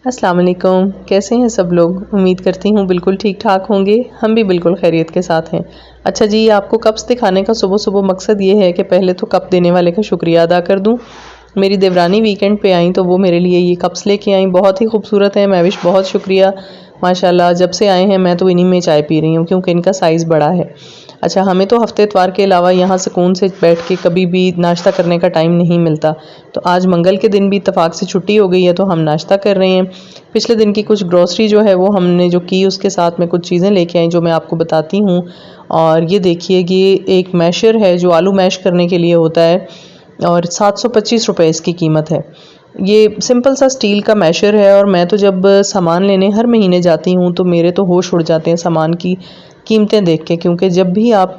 अस्सलाम वालेकुम। कैसे हैं सब लोग? उम्मीद करती हूँ बिल्कुल ठीक ठाक होंगे। हम भी बिल्कुल खैरियत के साथ हैं। अच्छा जी, आपको कप्स दिखाने का सुबह सुबह मकसद ये है कि पहले तो कप देने वाले का शुक्रिया अदा कर दूँ। मेरी देवरानी वीकेंड पे आई तो वो मेरे लिए ये कप्स लेके आई, बहुत ही खूबसूरत है। महविश बहुत शुक्रिया माशाल्लाह। जब से आए हैं मैं तो इन्हीं में चाय पी रही हूँ क्योंकि इनका साइज़ बड़ा है। अच्छा, हमें तो हफ्ते इतवार के अलावा यहाँ सुकून से बैठ के कभी भी नाश्ता करने का टाइम नहीं मिलता, तो आज मंगल के दिन भी इत्तेफाक से छुट्टी हो गई है तो हम नाश्ता कर रहे हैं। पिछले दिन की कुछ ग्रॉसरी जो है वो हमने जो की, उसके साथ में कुछ चीज़ें लेके आई जो मैं आपको बताती हूँ। और ये देखिए कि ये एक मैशर है जो आलू मैश करने के लिए होता है और 725 रुपये इसकी कीमत है। ये सिंपल सा स्टील का मैशर है और मैं तो जब सामान लेने हर महीने जाती हूँ तो मेरे तो होश उड़ जाते हैं सामान की कीमतें देख के, क्योंकि जब भी आप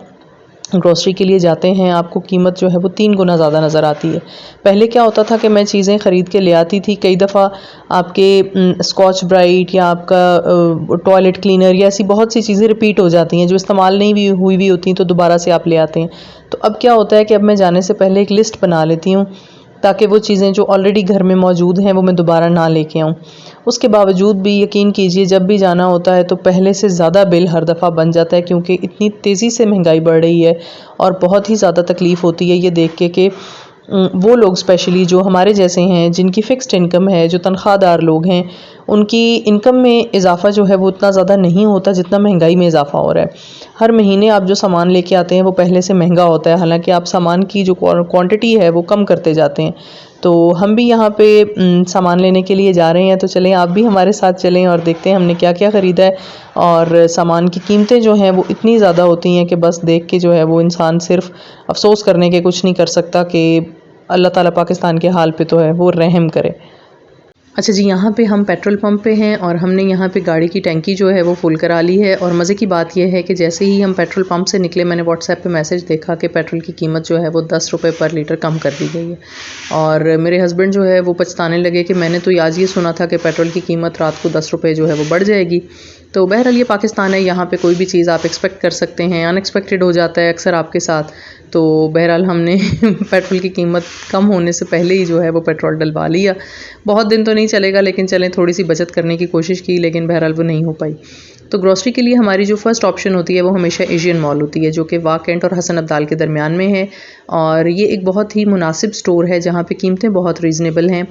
ग्रॉसरी के लिए जाते हैं आपको कीमत जो है वो 3 गुना ज़्यादा नज़र आती है। पहले क्या होता था कि मैं चीज़ें ख़रीद के ले आती थी, कई दफ़ा आपके स्कॉच ब्राइट या आपका टॉयलेट क्लीनर या ऐसी बहुत सी चीज़ें रिपीट हो जाती हैं जो इस्तेमाल नहीं भी हुई होती हैं, तो दोबारा से आप ले आते हैं। तो अब क्या होता है कि अब मैं जाने से पहले एक लिस्ट बना लेती हूँ ताकि वो चीज़ें जो ऑलरेडी घर में मौजूद हैं वो मैं दोबारा ना लेके आऊँ। उसके बावजूद भी यकीन कीजिए जब भी जाना होता है तो पहले से ज़्यादा बिल हर दफ़ा बन जाता है, क्योंकि इतनी तेज़ी से महंगाई बढ़ रही है और बहुत ही ज़्यादा तकलीफ़ होती है ये देख के कि वो लोग स्पेशली जो हमारे जैसे हैं जिनकी फ़िक्स्ड इनकम है, जो तनख्वाहदार लोग हैं, उनकी इनकम में इजाफ़ा जो है वो उतना ज़्यादा नहीं होता जितना महंगाई में इजाफ़ा हो रहा है। हर महीने आप जो सामान लेके आते हैं वो पहले से महंगा होता है, हालांकि आप सामान की जो क्वांटिटी है वो कम करते जाते हैं। तो हम भी यहाँ पे सामान लेने के लिए जा रहे हैं, तो चलें आप भी हमारे साथ चलें और देखते हैं हमने क्या क्या ख़रीदा है। और सामान की कीमतें जो हैं वो इतनी ज़्यादा होती हैं कि बस देख के जो है वो इंसान सिर्फ अफसोस करने के कुछ नहीं कर सकता कि अल्लाह ताला पाकिस्तान के हाल पे तो है वो रहम करे। अच्छा जी, यहाँ पे हम पेट्रोल पंप पे हैं और हमने यहाँ पे गाड़ी की टैंकी जो है वो फुल करा ली है। और मज़े की बात यह है कि जैसे ही हम पेट्रोल पंप से निकले मैंने व्हाट्सएप पे मैसेज देखा कि पेट्रोल की कीमत जो है वो 10 रुपये पर लीटर कम कर दी गई है। और मेरे हस्बैंड जो है वो पछताने लगे कि मैंने तो आज ये सुना था कि पेट्रोल की कीमत रात को 10 रुपये जो है वो बढ़ जाएगी। तो बहरहाल ये पाकिस्तान है, यहाँ पे कोई भी चीज़ आप एक्सपेक्ट कर सकते हैं, अनएक्सपेक्टेड हो जाता है अक्सर आपके साथ। तो बहरहाल हमने पेट्रोल की कीमत कम होने से पहले ही जो है वो पेट्रोल डलवा लिया। बहुत दिन तो नहीं चलेगा लेकिन चलें थोड़ी सी बचत करने की कोशिश की, लेकिन बहरहाल वो नहीं हो पाई। तो ग्रॉसरी के लिए हमारी जो फ़र्स्ट ऑप्शन होती है वो हमेशा एशियन मॉल होती है, जो कि वाक कैंट और हसन अब्दाल के दरमियान में है। और ये एक बहुत ही मुनासिब स्टोर है जहाँ पे कीमतें बहुत रीज़नेबल हैं।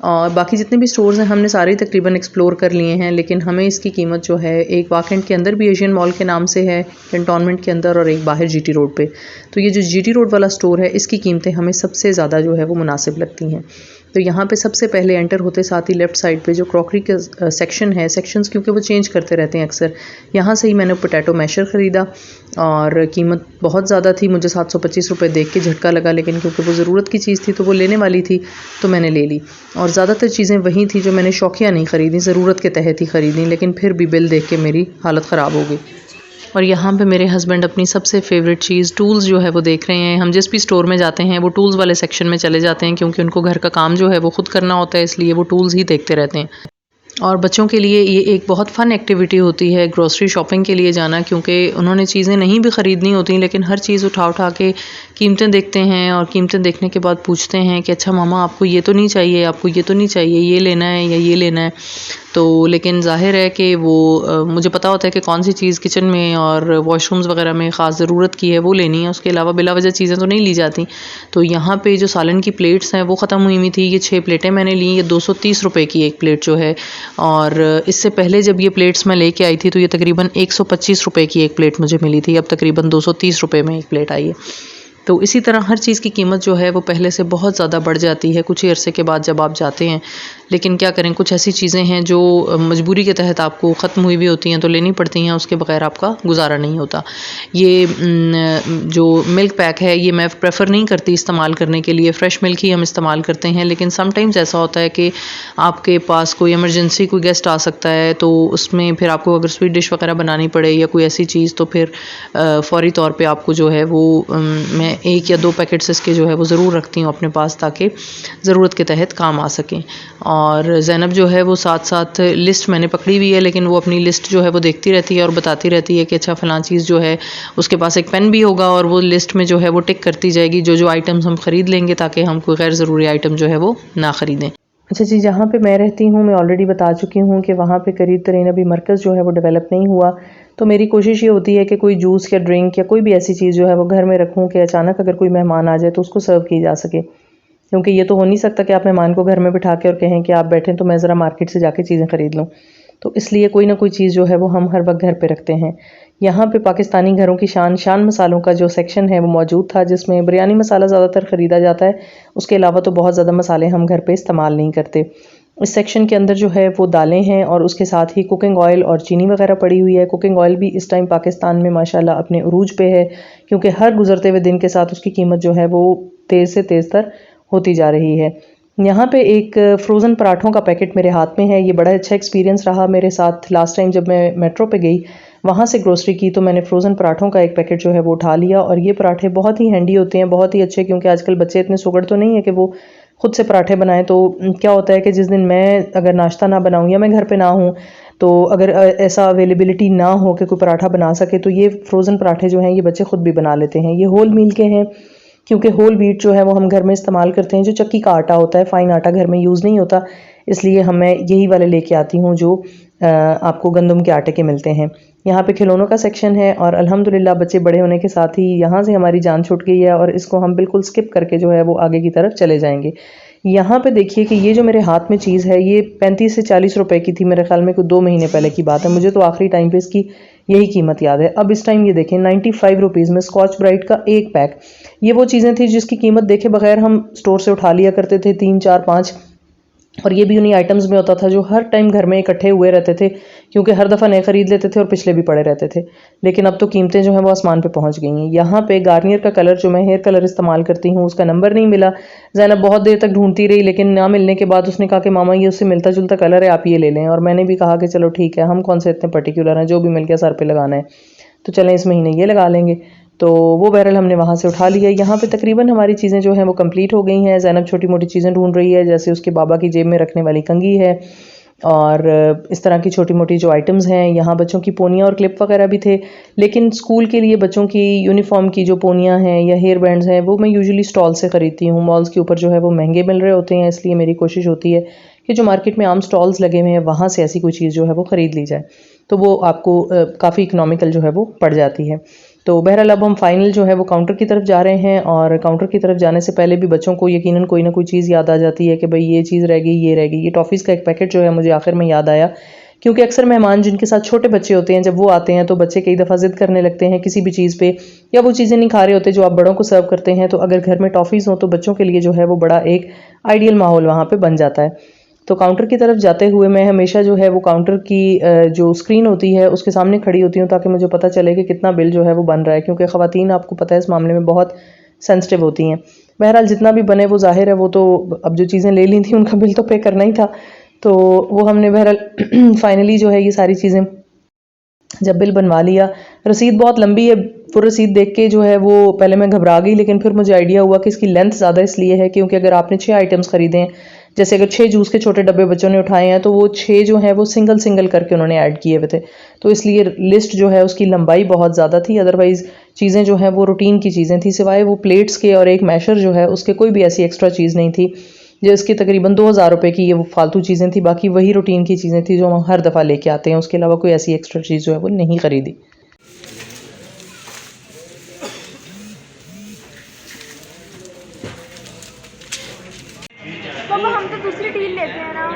और बाकी जितने भी स्टोर्स हैं हमने सारे तकरीबन एक्सप्लोर कर लिए हैं, लेकिन हमें इसकी कीमत जो है, एक वाक कैंट के अंदर भी एशियन मॉल के नाम से है कैंटोनमेंट के अंदर, और एक बाहर जीटी रोड पे। तो ये जो जीटी रोड वाला स्टोर है इसकी कीमतें हमें सबसे ज़्यादा जो है वो मुनासिब लगती हैं। तो यहाँ पे सबसे पहले एंटर होते साथ ही लेफ़्ट साइड पे जो क्रॉकरी का सेक्शन है, सेक्शंस क्योंकि वो चेंज करते रहते हैं अक्सर, यहाँ से ही मैंने पोटैटो मैशर ख़रीदा और कीमत बहुत ज़्यादा थी। मुझे 725 रुपये देख के झटका लगा, लेकिन क्योंकि वो ज़रूरत की चीज़ थी तो वो लेने वाली थी तो मैंने ले ली। और ज़्यादातर चीज़ें वही थी जो मैंने शौकिया नहीं ख़रीदी, ज़रूरत के तहत ही ख़रीदी, लेकिन फिर भी बिल देख के मेरी हालत ख़राब हो गई। और यहाँ पे मेरे हस्बैंड अपनी सबसे फेवरेट चीज़ टूल्स जो है वो देख रहे हैं। हम जिस भी स्टोर में जाते हैं वो टूल्स वाले सेक्शन में चले जाते हैं, क्योंकि उनको घर का काम जो है वो खुद करना होता है, इसलिए वो टूल्स ही देखते रहते हैं। और बच्चों के लिए ये एक बहुत फ़न एक्टिविटी होती है ग्रॉसरी शॉपिंग के लिए जाना, क्योंकि उन्होंने चीज़ें नहीं भी ख़रीदनी होती लेकिन हर चीज़ उठा उठा के कीमतें देखते हैं और कीमतें देखने के बाद पूछते हैं कि अच्छा मामा आपको ये तो नहीं चाहिए, आपको ये तो नहीं चाहिए, ये लेना है या ये लेना है। तो लेकिन ज़ाहिर है कि वो मुझे पता होता है कि कौन सी चीज़ किचन में और वॉशरूम्स वगैरह में ख़ास ज़रूरत की है वो लेनी है, उसके अलावा बिला वजह चीज़ें तो नहीं ली जाती। तो यहाँ पे जो सालन की प्लेट्स हैं वो ख़त्म हुई हुई थी, ये 6 प्लेटें मैंने ली, ये 230 रुपये की एक प्लेट जो है। और इससे पहले जब ये प्लेट्स मैं लेके आई थी तो ये तकरीबन 125 रुपये की एक प्लेट मुझे मिली थी, अब तकरीबन 230 रुपये में एक प्लेट आई है। तो इसी तरह हर चीज़ की कीमत जो है वो पहले से बहुत ज़्यादा बढ़ जाती है कुछ ही अरसे के बाद जब आप जाते हैं। लेकिन क्या करें, कुछ ऐसी चीज़ें हैं जो मजबूरी के तहत आपको ख़त्म हुई भी होती हैं तो लेनी पड़ती हैं, उसके बगैर आपका गुजारा नहीं होता। ये जो मिल्क पैक है ये मैं प्रेफर नहीं करती इस्तेमाल करने के लिए, फ़्रेश मिल्क ही हम इस्तेमाल करते हैं। लेकिन समटाइम्स ऐसा होता है कि आपके पास कोई इमरजेंसी कोई गेस्ट आ सकता है, तो उसमें फिर आपको अगर स्वीट डिश वगैरह बनानी पड़े या कोई ऐसी चीज़, तो फिर फ़ौरी तौर पे आपको जो है वो मैं 1 या 2 पैकेट्स इसके जो है वो ज़रूर रखती हूँ अपने पास, ताकि ज़रूरत के तहत काम आ सकें। और ज़ैनब जो है वो साथ साथ लिस्ट मैंने पकड़ी हुई है, लेकिन वो अपनी लिस्ट जो है वो देखती रहती है और बताती रहती है कि अच्छा फ़लाँ चीज़ जो है, उसके पास एक पेन भी होगा और वो लिस्ट में जो है वो टिक करती जाएगी जो जो आइटम्स हम ख़रीद लेंगे, ताकि हम कोई गैर ज़रूरी आइटम जो है वो ना ख़रीदें। अच्छा जी, जहाँ पे मैं रहती हूँ मैं ऑलरेडी बता चुकी हूँ कि वहाँ पे करीब तरीन अभी मरकज़ जो है वो डेवलप नहीं हुआ। तो मेरी कोशिश ये होती है कि कोई जूस या ड्रिंक या कोई भी ऐसी चीज़ जो है वो घर में रखूँ कि अचानक अगर कोई मेहमान आ जाए तो उसको सर्व की जा सके। क्योंकि ये तो हो नहीं सकता कि आप मेहमान को घर में बिठा के और कहें कि आप बैठें तो मैं ज़रा मार्केट से जाके चीज़ें ख़रीद लूँ। तो इसलिए कोई ना कोई चीज़ जो है वो हम हर वक्त घर पे रखते हैं। यहाँ पे पाकिस्तानी घरों की शान मसालों का जो सेक्शन है वो मौजूद था, जिसमें बिरयानी मसाला ज़्यादातर ख़रीदा जाता है। उसके अलावा तो बहुत ज़्यादा मसाले हम घर पे इस्तेमाल नहीं करते। इस सेक्शन के अंदर जो है वो दालें हैं और उसके साथ ही कुकिंग ऑयल और चीनी वगैरह पड़ी हुई है। कुकिंग ऑयल भी इस टाइम पाकिस्तान में माशाल्लाह अपने उरूज पे है, क्योंकि हर गुजरते हुए दिन के साथ उसकी कीमत जो है वो तेज़ से तेज़ तर होती जा रही है। यहाँ पे एक फ्रोज़न पराठों का पैकेट मेरे हाथ में है। ये बड़ा अच्छा एक्सपीरियंस रहा मेरे साथ। लास्ट टाइम जब मैं मेट्रो पे गई, वहाँ से ग्रोसरी की, तो मैंने फ्रोज़न पराठों का एक पैकेट जो है वो उठा लिया। और ये पराठे बहुत ही हैंडी होते हैं, बहुत ही अच्छे, क्योंकि आजकल बच्चे इतने सुगड़ तो नहीं है कि वो खुद से पराठे बनाएं। तो क्या होता है कि जिस दिन मैं अगर नाश्ता ना बनाऊं या मैं घर पे ना हूं, तो अगर ऐसा अवेलेबिलिटी ना हो कि कोई पराठा बना सके, तो ये फ्रोज़न पराठे जो हैं ये बच्चे खुद भी बना लेते हैं। ये होल मील के हैं, क्योंकि होल व्हीट जो है वो हम घर में इस्तेमाल करते हैं। जो चक्की का आटा होता है, फ़ाइन आटा घर में यूज़ नहीं होता, इसलिए मैं यही वाले लेके आती हूँ जो आपको गंदम के आटे के मिलते हैं। यहाँ पे खिलौनों का सेक्शन है और अल्हम्दुलिल्लाह बच्चे बड़े होने के साथ ही यहाँ से हमारी जान छूट गई है और इसको हम बिल्कुल स्किप करके जो है वो आगे की तरफ चले जाएंगे। यहाँ पे देखिए कि ये जो मेरे हाथ में चीज़ है ये 35 से 40 रुपए की थी, मेरे ख्याल में कोई 2 महीने पहले की बात है। मुझे तो आखिरी टाइम पे इसकी यही कीमत याद है। अब इस टाइम ये देखें 95 रुपीज़ में स्कॉच ब्राइट का एक पैक। ये वो चीज़ें थी जिसकी कीमत देखे बगैर हम स्टोर से उठा लिया करते थे, 3 4 5। और ये भी उन्हीं आइटम्स में होता था जो हर टाइम घर में इकट्ठे हुए रहते थे, क्योंकि हर दफ़ा नए ख़रीद लेते थे और पिछले भी पड़े रहते थे। लेकिन अब तो कीमतें जो हैं वो आसमान पे पहुंच गई हैं। यहाँ पे गार्नियर का कलर जो मैं हेयर कलर इस्तेमाल करती हूँ उसका नंबर नहीं मिला। ज़ैनब बहुत देर तक ढूंढती रही, लेकिन ना मिलने के बाद उसने कहा कि मामा ये उससे मिलता जुलता कलर है, आप ये ले लें। और मैंने भी कहा कि चलो ठीक है, हम कौन से इतने पर्टिकुलर हैं, जो भी मिल गया सर पे लगाना है तो चलें इस महीने ये लगा लेंगे। तो वो बैरल हमने वहाँ से उठा लिया। यहाँ पे तकरीबन हमारी चीज़ें जो हैं वो कंप्लीट हो गई हैं। ज़ैनब छोटी मोटी चीज़ें ढूंढ रही है, जैसे उसके बाबा की जेब में रखने वाली कंघी है और इस तरह की छोटी मोटी जो आइटम्स हैं। यहाँ बच्चों की पोनियाँ और क्लिप वगैरह भी थे, लेकिन स्कूल के लिए बच्चों की यूनिफॉर्म की जो पोनियाँ हैं या हेयर बैंड्स हैं वो मैं यूजुअली स्टॉल से ख़रीदती हूँ। मॉल्स के ऊपर जो है वो महंगे मिल रहे होते हैं, इसलिए मेरी कोशिश होती है कि जो मार्केट में आम स्टॉल्स लगे हुए हैं वहाँ से ऐसी कोई चीज़ जो है वो ख़रीद ली जाए, तो वो आपको काफ़ी इकनॉमिकल जो है वो पड़ जाती है। तो बहरहाल अब हम फाइनल जो है वो काउंटर की तरफ जा रहे हैं और काउंटर की तरफ जाने से पहले भी बच्चों को यकीनन कोई ना कोई चीज़ याद आ जाती है कि भाई ये चीज़ रह गई, ये रह गई। ये टॉफ़ीज़ का एक पैकेट जो है मुझे आखिर में याद आया, क्योंकि अक्सर मेहमान जिनके साथ छोटे बच्चे होते हैं, जब वो आते हैं तो बच्चे कई दफ़ा ज़िद करने लगते हैं किसी भी चीज़ पे, या वो चीज़ें नहीं खा रहे होते जो आप बड़ों को सर्व करते हैं। तो अगर घर में टॉफ़ीज़ हों तो बच्चों के लिए जो है वो बड़ा एक आइडियल माहौल वहाँ पे बन जाता है। तो काउंटर की तरफ जाते हुए मैं हमेशा जो है वो काउंटर की जो स्क्रीन होती है उसके सामने खड़ी होती हूँ, ताकि मुझे पता चले कि कितना बिल जो है वो बन रहा है, क्योंकि ख़वातीन आपको पता है इस मामले में बहुत सेंसिटिव होती हैं। बहरहाल जितना भी बने वो ज़ाहिर है, वो तो अब जो चीज़ें ले ली थी उनका बिल तो पे करना ही था। तो वो हमने बहरहाल फाइनली जो है ये सारी चीज़ें जब बिल बनवा लिया। रसीद बहुत लंबी है, वो रसीद देख के जो है वो पहले मैं घबरा गई, लेकिन फिर मुझे आइडिया हुआ कि इसकी लेंथ ज़्यादा इसलिए है क्योंकि अगर आपने 6 आइटम्स ख़रीदे हैं, जैसे अगर 6 जूस के छोटे डब्बे बच्चों ने उठाए हैं, तो वो 6 जो हैं वो सिंगल सिंगल करके उन्होंने ऐड किए हुए थे। तो इसलिए लिस्ट जो है उसकी लंबाई बहुत ज़्यादा थी। अदरवाइज़ चीज़ें जो हैं वो रूटीन की चीज़ें थी, सिवाय वो प्लेट्स के और एक मैशर जो है उसके कोई भी ऐसी एक्स्ट्रा चीज़ नहीं थी। जो इसकी तकरीबन 2000 रुपये की ये वो फालतू चीज़ें थी, बाकी वही रूटीन की चीज़ें थी जो हम हर दफ़ा लेके आते हैं। उसके अलावा कोई ऐसी एक्स्ट्रा चीज़ जो है वो नहीं ख़रीदी। पापा हम तो दूसरी डील लेते हैं ना।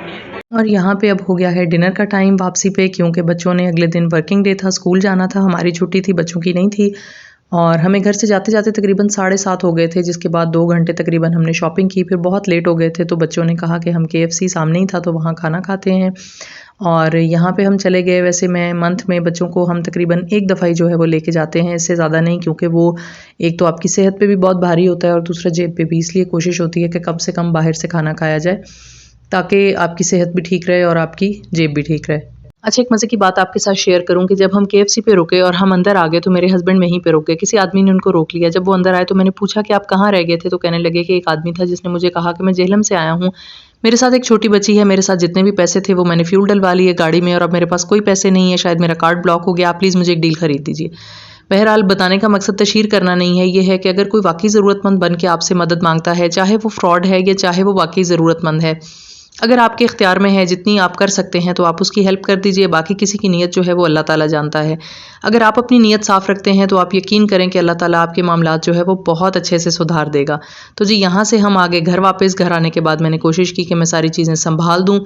और यहाँ पे अब हो गया है डिनर का टाइम वापसी पे, क्योंकि बच्चों ने अगले दिन वर्किंग डे था, स्कूल जाना था। हमारी छुट्टी थी, बच्चों की नहीं थी। और हमें घर से जाते जाते तकरीबन 7:30 हो गए थे, जिसके बाद 2 घंटे तकरीबन हमने शॉपिंग की। फिर बहुत लेट हो गए थे, तो बच्चों ने कहा कि हम KFC सामने ही था तो वहाँ खाना खाते हैं। और यहाँ पे हम चले गए। वैसे मैं मंथ में बच्चों को हम तकरीबन एक दफ़ा ही जो है वो लेके जाते हैं, इससे ज़्यादा नहीं, क्योंकि वो एक तो आपकी सेहत पे भी बहुत भारी होता है और दूसरा जेब पे भी। इसलिए कोशिश होती है कि कम से कम बाहर से खाना खाया जाए, ताकि आपकी सेहत भी ठीक रहे और आपकी जेब भी ठीक रहे। अच्छा, एक मज़े की बात आपके साथ शेयर करूं कि जब हम KFC पे रुके और हम अंदर आ गए, तो मेरे हस्बैंड वहीं पे रुक गए। किसी आदमी ने उनको रोक लिया। जब वो अंदर आए तो मैंने पूछा कि आप कहाँ रह गए थे, तो कहने लगे कि एक आदमी था जिसने मुझे कहा कि मैं जेहलम से आया हूँ, मेरे साथ एक छोटी बच्ची है, मेरे साथ जितने भी पैसे थे वो मैंने फ्यूल डलवा लिए गाड़ी में, और अब मेरे पास कोई पैसे नहीं है, शायद मेरा कार्ड ब्लॉक हो गया, आप प्लीज़ मुझे एक डील खरीद दीजिए। बहरहाल बताने का मकसद तशहीर करना नहीं है, ये है कि अगर कोई वाकई ज़रूरतमंद बन के आपसे मदद मांगता है, चाहे वो फ्रॉड है या चाहे वो वाकई ज़रूरतमंद है, अगर आपके इख्तियार में है, जितनी आप कर सकते हैं तो आप उसकी हेल्प कर दीजिए। बाकी किसी की नीयत जो है वो अल्लाह ताला जानता है। अगर आप अपनी नीयत साफ़ रखते हैं तो आप यकीन करें कि अल्लाह ताला आपके मामलात जो है वो बहुत अच्छे से सुधार देगा। तो जी यहाँ से हम आगे घर वापस, घर आने के बाद मैंने कोशिश की कि मैं सारी चीज़ें संभाल दूँ,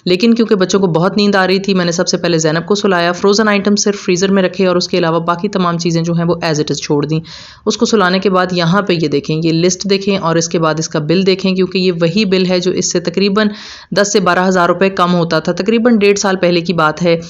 लेकिन क्योंकि बच्चों को बहुत नींद आ रही थी, मैंने सबसे पहले ज़ैनब को सुलाया, फ़्रोज़न आइटम सिर्फ फ्रीज़र में रखे और उसके अलावा बाकी तमाम चीज़ें जो हैं वो एज़ इट इज़ छोड़ दी। उसको सुलाने के बाद यहाँ पे ये देखें, ये लिस्ट देखें और इसके बाद इसका बिल देखें, क्योंकि ये वही बिल है जो इससे तकरीबन 10 से 12 हज़ार रुपये कम होता था। तकरीबन 1.5 साल पहले की बात है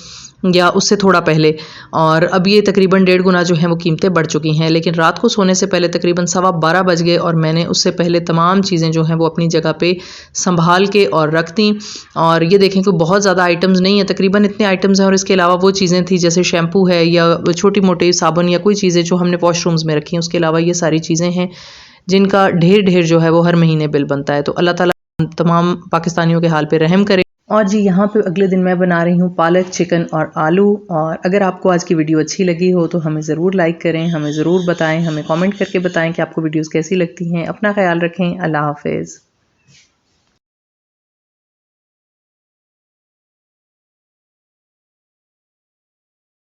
या उससे थोड़ा पहले, और अब ये तकरीबन 1.5 गुना जो है वो कीमतें बढ़ चुकी हैं। लेकिन रात को सोने से पहले तकरीबन 12:15 बज गए और मैंने उससे पहले तमाम चीज़ें जो हैं वो अपनी जगह पे संभाल के और रख दी। और ये देखें कि बहुत ज़्यादा आइटम्स नहीं है, तकरीबन इतने आइटम्स हैं, और इसके अलावा वो चीज़ें थी जैसे शैम्पू है या छोटी मोटी साबुन या कोई चीज़ें जो हमने वॉशरूम्स में रखी हैं। उसके अलावा ये सारी चीज़ें हैं जिनका ढेर जो है वो हर महीने बिल बनता है। तो अल्लाह ताला तमाम पाकिस्तानियों के हाल पे रहम करे। और जी यहाँ पे अगले दिन मैं बना रही हूँ पालक, चिकन और आलू। और अगर आपको आज की वीडियो अच्छी लगी हो तो हमें ज़रूर लाइक करें, हमें ज़रूर बताएं, हमें कमेंट करके बताएं कि आपको वीडियोस कैसी लगती हैं। अपना ख्याल रखें। अल्लाह हाफिज़।